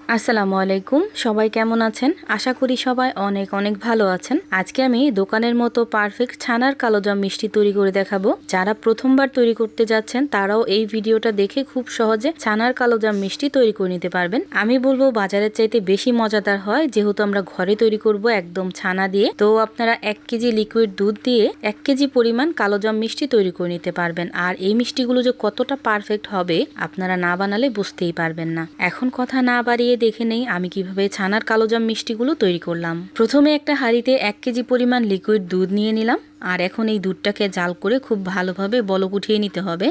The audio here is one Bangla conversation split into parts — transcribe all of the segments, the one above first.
আসসালামু আলাইকুম, সবাই কেমন আছেন? আশা করি সবাই অনেক অনেক ভালো আছেন। আজকে আমি দোকানের মতো পারফেক্ট ছানার কালোজাম মিষ্টি তৈরি করে দেখাবো। যারা প্রথমবার তৈরি করতে যাচ্ছেন তারাও এই ভিডিওটা দেখে খুব সহজে ছানার কালোজাম মিষ্টি তৈরি করে নিতে পারবেন। আমি বলবো বাজারের চাইতে বেশি মজাদার হয়, যেহেতু আমরা ঘরে তৈরি করব একদম ছানা দিয়ে। তো আপনারা 1 কেজি লিকুইড দুধ দিয়ে 1 কেজি পরিমাণ কালোজাম মিষ্টি তৈরি করে নিতে পারবেন। আর এই মিষ্টিগুলো যে কতটা পারফেক্ট হবে আপনারা না বানালে বুঝতেই পারবেন না। এখন কথা না বাড়িয়ে দেখে নেই আমি কিভাবে ছানার কালোজাম মিষ্টিগুলো তৈরি করলাম। প্রথমে একটা হাঁড়িতে 1 কেজি পরিমাণ লিকুইড দুধ নিয়ে নিলাম। আর এখন এই দুধটাকে জাল করে খুব ভালোভাবে বলক উঠিয়ে নিতে হবে।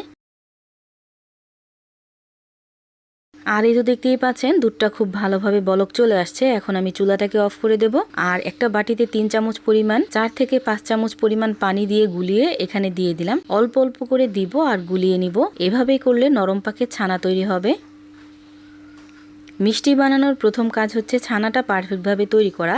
আর এই তো দেখতেই পাচ্ছেন দুধটা খুব ভালোভাবে বলক চলে আসছে। এখন আমি চুলাটাকে অফ করে দেব। আর একটা বাটিতে 3 চামচ পরিমাণ 4 থেকে 5 চামচ পরিমাণ পানি দিয়ে গুলিয়ে এখানে দিয়ে দিলাম। অল্প অল্প করে দিব আর গুলিয়ে নিব। এভাবেই করলে নরম পাকের ছানা তৈরি হবে। মিষ্টি বানানোর প্রথম কাজ হচ্ছে ছানাটা পারফেক্টভাবে তৈরি করা।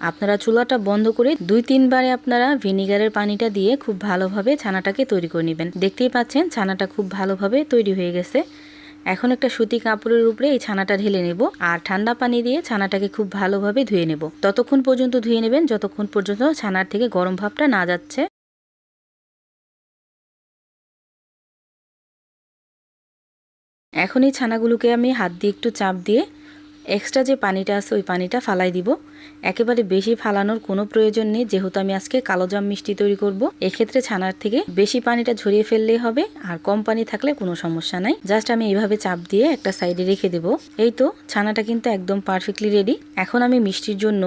আপনারা চুলাটা বন্ধ করে 2-3 বারে আপনারা ভিনিগারের পানিটা দিয়ে খুব ভালোভাবে ছানাটাকে তৈরি করে নেবেন। দেখতেই পাচ্ছেন ছানাটা খুব ভালোভাবে তৈরি হয়ে গেছে। এখন একটা সুতি কাপড়ের উপরে এই ছানাটা ঢেলে নেব আর ঠান্ডা পানি দিয়ে ছানাটাকে খুব ভালোভাবে ধুয়ে নেব। ততক্ষণ পর্যন্ত ধুয়ে নেবেন যতক্ষণ পর্যন্ত ছানার থেকে গরম ভাবটা না যাচ্ছে। এখন এই ছানাগুলোকে আমি হাত দিয়ে একটু চাপ দিয়ে এক্সট্রা যে পানিটা আছে ওই পানিটা ফালাই দিব। একেবারে বেশি ফালানোর কোনো প্রয়োজন নেই, যেহেতু আমি আজকে কালোজাম মিষ্টি তৈরি করব। এক্ষেত্রে ছানার থেকে বেশি পানিটা ঝরিয়ে ফেললেই হবে, আর কম পানি থাকলে কোনো সমস্যা নাই। জাস্ট আমি এইভাবে চাপ দিয়ে একটা সাইডে রেখে দেব। এই তো ছানাটা কিন্তু একদম পারফেক্টলি রেডি। এখন আমি মিষ্টির জন্য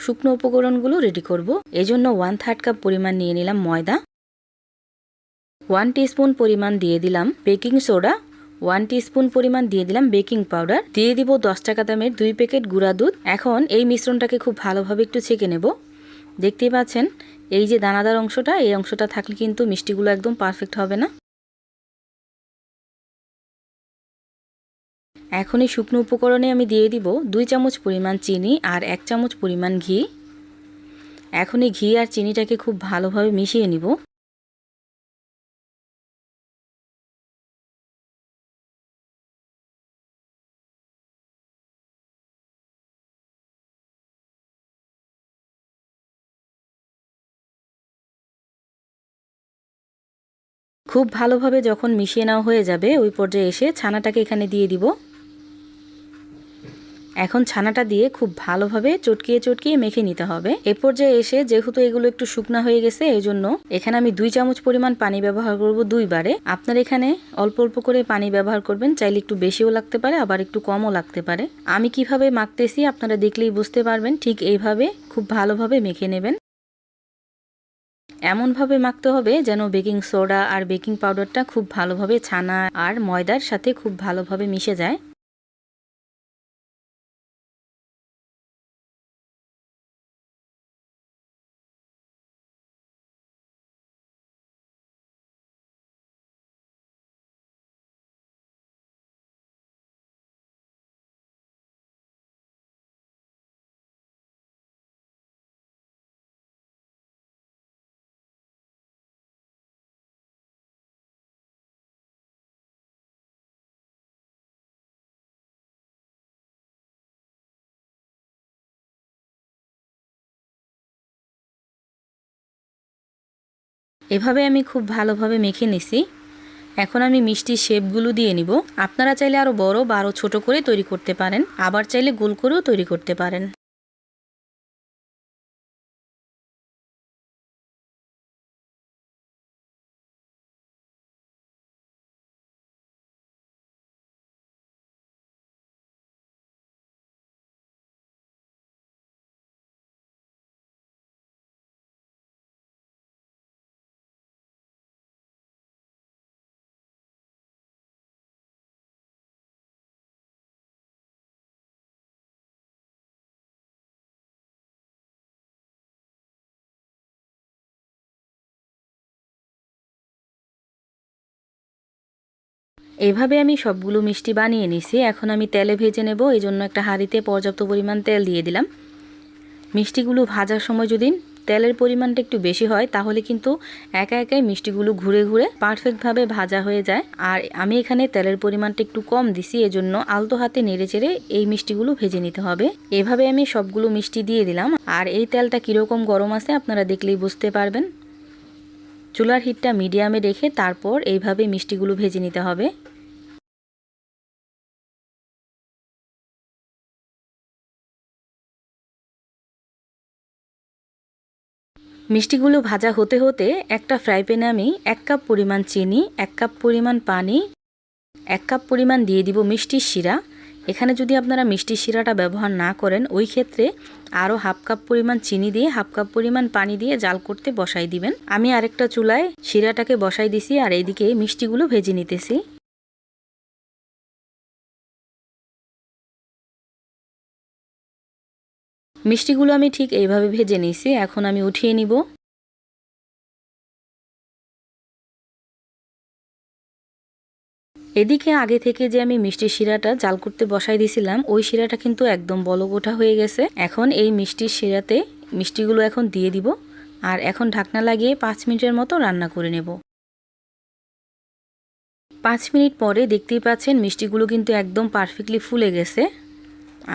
শুকনো উপকরণগুলো রেডি করব। এজন্য 1/3 কাপ পরিমাণ নিয়ে নিলাম ময়দা। 1 টিস্পুন পরিমাণ দিয়ে দিলাম বেকিং সোডা। 1 টিস্পুন পরিমাণ দিয়ে দিলাম বেকিং পাউডার। দিয়ে দিব 10 টাকা দামের 2 প্যাকেট গুঁড়া দুধ। এখন এই মিশ্রণটাকে খুব ভালোভাবে একটু ছেঁকে নেব। দেখতেই পাচ্ছেন এই যে দানাদার অংশটা, এই অংশটা থাকলে কিন্তু মিষ্টিগুলো একদম পারফেক্ট হবে না। এখন এই শুকনো উপকরণে আমি দিয়ে দিব 2 চামচ পরিমাণ চিনি আর 1 চামচ পরিমাণ ঘি। এখন এই ঘি আর চিনিটাকে খুব ভালোভাবে মিশিয়ে নিব। খুব ভালোভাবে যখন মিশিয়ে নেওয়া হয়ে যাবে ওই পর্যায়ে এসে ছানাটাকে এখানে দিয়ে দিব। এখন ছানাটা দিয়ে খুব ভালোভাবে চটকিয়ে চটকিয়ে মেখে নিতে হবে। এ পর্যায়ে এসে যেহেতু এগুলো একটু শুকনা হয়ে গেছে এই জন্য এখানে আমি 2 চামচ পরিমাণ পানি ব্যবহার করব 2 বারে। আপনার এখানে অল্প অল্প করে পানি ব্যবহার করবেন, চাইলে একটু বেশিও লাগতে পারে আবার একটু কমও লাগতে পারে। আমি কিভাবে মাখতেছি আপনারা দেখলেই বুঝতে পারবেন। ঠিক এইভাবে খুব ভালোভাবে মেখে নেবেন। এমনভাবে মাখতে হবে যেন বেকিং সোডা আর বেকিং পাউডারটা খুব ভালোভাবে ছানা আর ময়দার সাথে খুব ভালোভাবে মিশে যায়। এভাবে আমি খুব ভালোভাবে মেখে নিছি। এখন আমি মিষ্টির শেপগুলো দিয়ে নিব। আপনারা চাইলে আরও বড় বা আরও ছোটো করে তৈরি করতে পারেন, আবার চাইলে গোল করেও তৈরি করতে পারেন। এইভাবে আমি সবগুলো মিষ্টি বানিয়ে নিছি। এখন আমি তেলে ভেজে নেব। এই জন্য একটা হাঁড়িতে পর্যাপ্ত পরিমাণ তেল দিয়ে দিলাম। মিষ্টিগুলো ভাজার সময় যদি তেলের পরিমাণটা একটু বেশি হয় তাহলে কিন্তু একা একাই মিষ্টিগুলো ঘুরে ঘুরে পারফেক্টভাবে ভাজা হয়ে যায়। আর আমি এখানে তেলের পরিমাণটা একটু কম দিছি, এজন্য আলতো হাতে নেড়ে চেড়ে এই মিষ্টিগুলো ভেজে নিতে হবে। এভাবে আমি সবগুলো মিষ্টি দিয়ে দিলাম। আর এই তেলটা কীরকম গরম আছে আপনারা দেখলেই বুঝতে পারবেন। চুলার হিটটা মিডিয়ামে রেখে তারপর এইভাবে মিষ্টিগুলো ভেজে নিতে হবে। মিষ্টিগুলো ভাজা হতে হতে একটা ফ্রাই প্যানে আমি 1 কাপ পরিমাণ চিনি, 1 কাপ পরিমাণ পানি, 1 কাপ পরিমাণ দিয়ে দিব মিষ্টির শিরা। এখানে যদি আপনারা মিষ্টির শিরাটা ব্যবহার না করেন ওই ক্ষেত্রে আরও হাফ কাপ পরিমাণ চিনি দিয়ে হাফ কাপ পরিমাণ পানি দিয়ে জাল করতে বসাই দিবেন। আমি আরেকটা চুলায় শিরাটাকে বসাই দিছি আর এইদিকে মিষ্টিগুলো ভেজে নিতেছি। মিষ্টিগুলো আমি ঠিক এইভাবে ভেজে নিয়েছি, এখন আমি উঠিয়ে নিব। এদিকে আগে থেকে যে আমি মিষ্টির শিরাটা জাল করতে বসাই দিয়েছিলাম ওই শিরাটা কিন্তু একদম বলকোঠা হয়ে গেছে। এখন এই মিষ্টির শিরাতে মিষ্টিগুলো এখন দিয়ে দিব আর এখন ঢাকনা লাগিয়ে 5 মিনিটের মতো রান্না করে নেব। 5 মিনিট পরে দেখতেই পাচ্ছেন মিষ্টিগুলো কিন্তু একদম পারফেক্টলি ফুলে গেছে।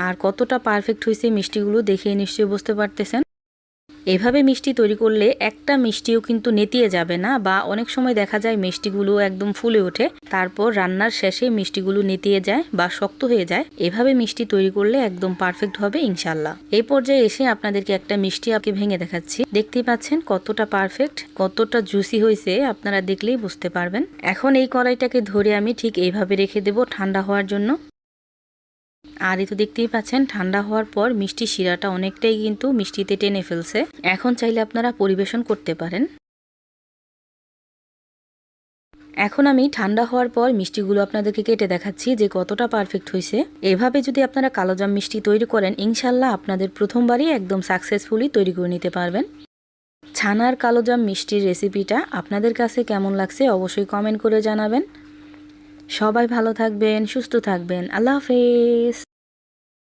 আর কতটা পারফেক্ট হয়েছে মিষ্টিগুলো দেখে নিশ্চয়ই বুঝতে পারতেছেন। এভাবে মিষ্টি তৈরি করলে একটা মিষ্টিও কিন্তু নেতিয়ে যাবে না, বা অনেক সময় দেখা যায় মিষ্টিগুলো একদম ফুলে ওঠে তারপর রান্নার শেষে মিষ্টিগুলো নেতিয়ে যায় বা শক্ত হয়ে যায়। এভাবে মিষ্টি তৈরি করলে একদম পারফেক্ট হবে ইনশাল্লাহ। এই পর্যায়ে এসে আপনাদেরকে একটা মিষ্টি আপনি ভেঙে দেখাচ্ছি। দেখতেই পাচ্ছেন কতটা পারফেক্ট, কতটা জুসি হয়েছে, আপনারা দেখলেই বুঝতে পারবেন। এখন এই কড়াইটাকে ধরে আমি ঠিক এইভাবে রেখে দেব ঠান্ডা হওয়ার জন্য। আর এই তো দেখতেই পাচ্ছেন ঠান্ডা হওয়ার পর মিষ্টি শিরাটা অনেকটাই কিন্তু মিষ্টিতে টেনে ফেলছে। এখন চাইলে আপনারা পরিবেশন করতে পারেন। এখন আমি ঠান্ডা হওয়ার পর মিষ্টিগুলো আপনাদেরকে কেটে দেখাচ্ছি যে কতটা পারফেক্ট হয়েছে। এভাবে যদি আপনারা কালোজাম মিষ্টি তৈরি করেন ইনশাল্লাহ আপনাদের প্রথমবারই একদম সাকসেসফুলি তৈরি করে নিতে পারবেন। ছানার কালোজাম মিষ্টির রেসিপিটা আপনাদের কাছে কেমন লাগছে অবশ্যই কমেন্ট করে জানাবেন। সবাই ভালো থাকবেন, সুস্থ থাকবেন। আল্লাহ হাফেজ।